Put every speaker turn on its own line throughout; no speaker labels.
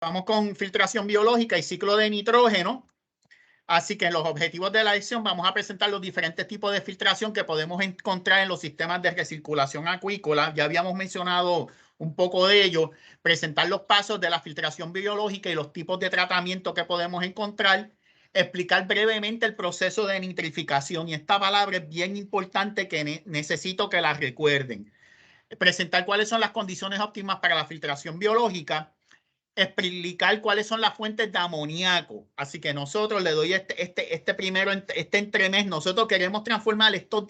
Vamos con filtración biológica y ciclo de nitrógeno. Así que en los objetivos de la lección vamos a presentar los diferentes tipos de filtración que podemos encontrar en los sistemas de recirculación acuícola. Ya habíamos mencionado un poco de ello. Presentar los pasos de la filtración biológica y los tipos de tratamiento que podemos encontrar. Explicar brevemente el proceso de nitrificación. Y esta palabra es bien importante que necesito que la recuerden. Presentar cuáles son las condiciones óptimas para la filtración biológica. Explicar cuáles son las fuentes de amoníaco. Así que nosotros le doy primero, este entremés. Nosotros queremos transformar estos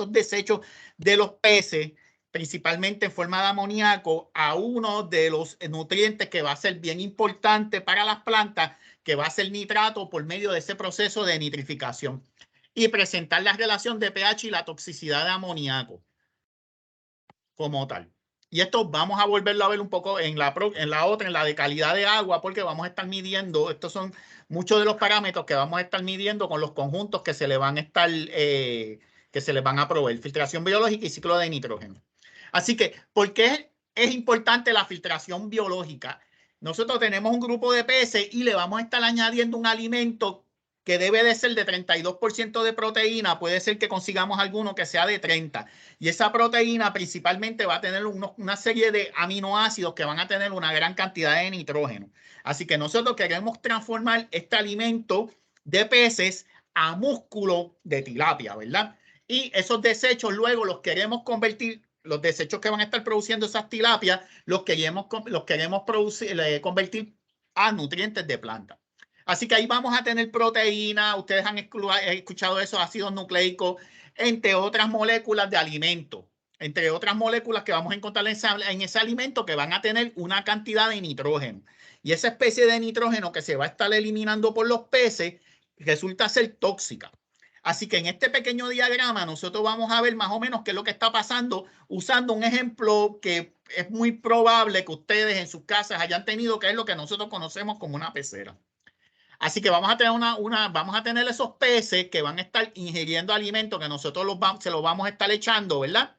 desechos de los peces, principalmente en forma de amoníaco, a uno de los nutrientes que va a ser bien importante para las plantas, que va a ser nitrato por medio de ese proceso de nitrificación. Y presentar la relación de pH y la toxicidad de amoníaco como tal. Y esto vamos a volverlo a ver un poco en la otra, en la de calidad de agua, porque vamos a estar midiendo, estos son muchos de los parámetros que vamos a estar midiendo con los conjuntos que se le van a estar, que se les van a proveer, filtración biológica y ciclo de nitrógeno. Así que, ¿por qué es importante la filtración biológica? Nosotros tenemos un grupo de peces y le vamos a estar añadiendo un alimento que debe de ser de 32% de proteína, puede ser que consigamos alguno que sea de 30%. Y esa proteína principalmente va a tener una serie de aminoácidos que van a tener una gran cantidad de nitrógeno. Así que nosotros queremos transformar este alimento de peces a músculo de tilapia, ¿verdad? Y esos desechos luego los queremos convertir, los desechos que van a estar produciendo esas tilapias, los queremos convertir a nutrientes de planta. Así que ahí vamos a tener proteína, ustedes han escuchado eso, ácidos nucleicos, entre otras moléculas de alimento, entre otras moléculas que vamos a encontrar en ese alimento que van a tener una cantidad de nitrógeno. Y esa especie de nitrógeno que se va a estar eliminando por los peces resulta ser tóxica. Así que en este pequeño diagrama nosotros vamos a ver más o menos qué es lo que está pasando usando un ejemplo que es muy probable que ustedes en sus casas hayan tenido, que es lo que nosotros conocemos como una pecera. Así que vamos a tener vamos a tener esos peces que van a estar ingiriendo alimentos que nosotros se los vamos a estar echando, ¿verdad?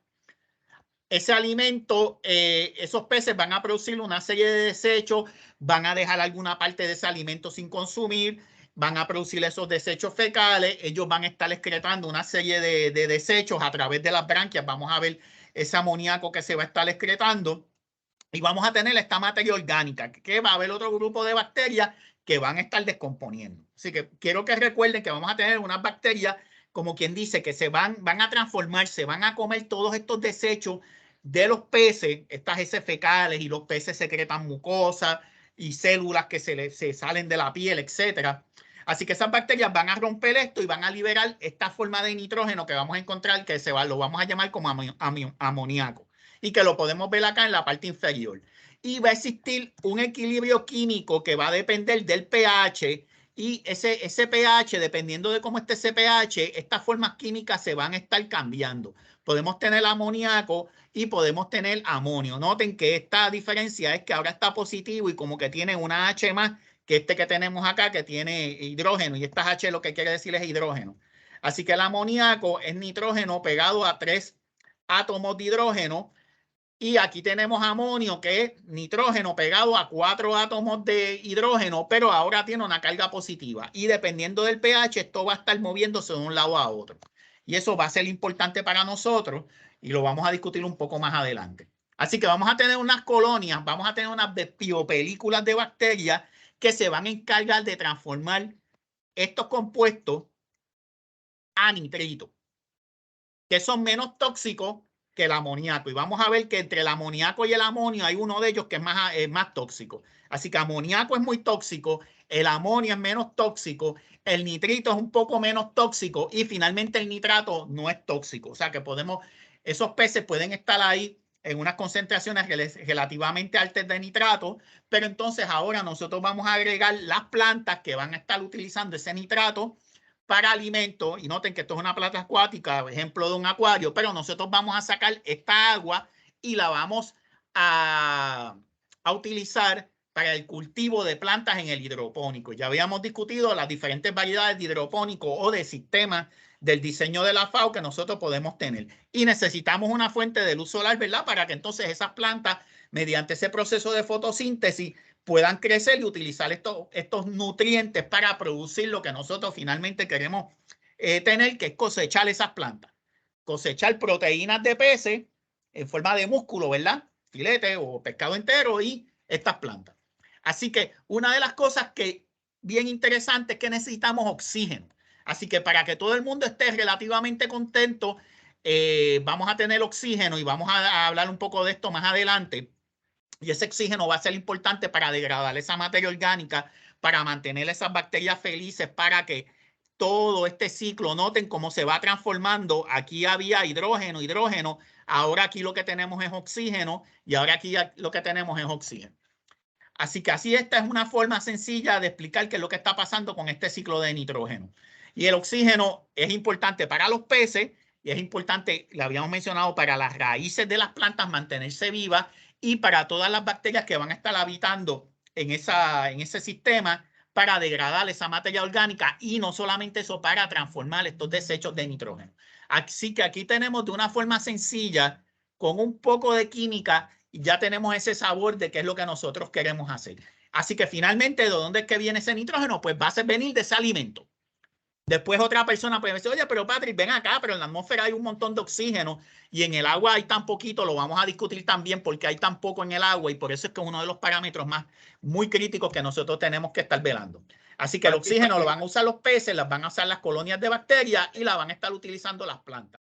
Ese alimento, esos peces van a producir una serie de desechos, van a dejar alguna parte de ese alimento sin consumir, van a producir esos desechos fecales, ellos van a estar excretando una serie de desechos a través de las branquias, vamos a ver ese amoníaco que se va a estar excretando. Y vamos a tener esta materia orgánica, que va a haber otro grupo de bacterias que van a estar descomponiendo. Así que quiero que recuerden que vamos a tener unas bacterias, como quien dice, que van a transformarse, van a comer todos estos desechos de los peces, estas heces fecales, y los peces secretan mucosas y células que se salen de la piel, etcétera. Así que esas bacterias van a romper esto y van a liberar esta forma de nitrógeno que vamos a encontrar, que lo vamos a llamar como amoníaco, y que lo podemos ver acá en la parte inferior. Y va a existir un equilibrio químico que va a depender del pH, y ese pH, dependiendo de cómo esté ese pH, estas formas químicas se van a estar cambiando. Podemos tener amoníaco y podemos tener amonio. Noten que esta diferencia es que ahora está positivo y como que tiene una H más que este que tenemos acá, que tiene hidrógeno, y esta H lo que quiere decir es hidrógeno. Así que el amoníaco es nitrógeno pegado a 3 átomos de hidrógeno. Y aquí tenemos amonio, que es nitrógeno pegado a 4 átomos de hidrógeno, pero ahora tiene una carga positiva. Y dependiendo del pH, esto va a estar moviéndose de un lado a otro. Y eso va a ser importante para nosotros y lo vamos a discutir un poco más adelante. Así que vamos a tener unas colonias, vamos a tener unas biopelículas de bacterias que se van a encargar de transformar estos compuestos a nitrito, que son menos tóxicos que el amoníaco. Y vamos a ver que entre el amoníaco y el amonio hay uno de ellos que es más tóxico. Así que amoníaco es muy tóxico, el amonio es menos tóxico, el nitrito es un poco menos tóxico y finalmente el nitrato no es tóxico. O sea que esos peces pueden estar ahí en unas concentraciones relativamente altas de nitrato, pero entonces ahora nosotros vamos a agregar las plantas que van a estar utilizando ese nitrato para alimentos, y noten que esto es una planta acuática, ejemplo de un acuario, pero nosotros vamos a sacar esta agua y la vamos a utilizar para el cultivo de plantas en el hidropónico. Ya habíamos discutido las diferentes variedades de hidropónico o de sistemas del diseño de la FAO que nosotros podemos tener. Y necesitamos una fuente de luz solar, ¿verdad? Para que entonces esas plantas, mediante ese proceso de fotosíntesis, puedan crecer y utilizar estos nutrientes para producir lo que nosotros finalmente queremos tener, que es cosechar esas plantas. Cosechar proteínas de peces en forma de músculo, ¿verdad? Filete o pescado entero y estas plantas. Así que una de las cosas que bien interesante es que necesitamos oxígeno. Así que para que todo el mundo esté relativamente contento, vamos a tener oxígeno y vamos a hablar un poco de esto más adelante. Y ese oxígeno va a ser importante para degradar esa materia orgánica, para mantener esas bacterias felices, para que todo este ciclo, noten cómo se va transformando. Aquí había hidrógeno, hidrógeno, ahora aquí lo que tenemos es oxígeno y ahora aquí lo que tenemos es oxígeno. Así que así esta es una forma sencilla de explicar qué es lo que está pasando con este ciclo de nitrógeno. Y el oxígeno es importante para los peces y es importante, le habíamos mencionado, para las raíces de las plantas mantenerse vivas y para todas las bacterias que van a estar habitando en ese sistema para degradar esa materia orgánica y no solamente eso, para transformar estos desechos de nitrógeno. Así que aquí tenemos de una forma sencilla, con un poco de química, ya tenemos ese sabor de qué es lo que nosotros queremos hacer. Así que finalmente, ¿de dónde es que viene ese nitrógeno? Pues va a venir de ese alimento. Después otra persona puede decir, oye, pero Patrick, ven acá, pero en la atmósfera hay un montón de oxígeno y en el agua hay tan poquito, lo vamos a discutir también porque hay tan poco en el agua y por eso es que es uno de los parámetros muy críticos que nosotros tenemos que estar velando. Así que el oxígeno lo van a usar los peces, las van a usar las colonias de bacterias y la van a estar utilizando las plantas.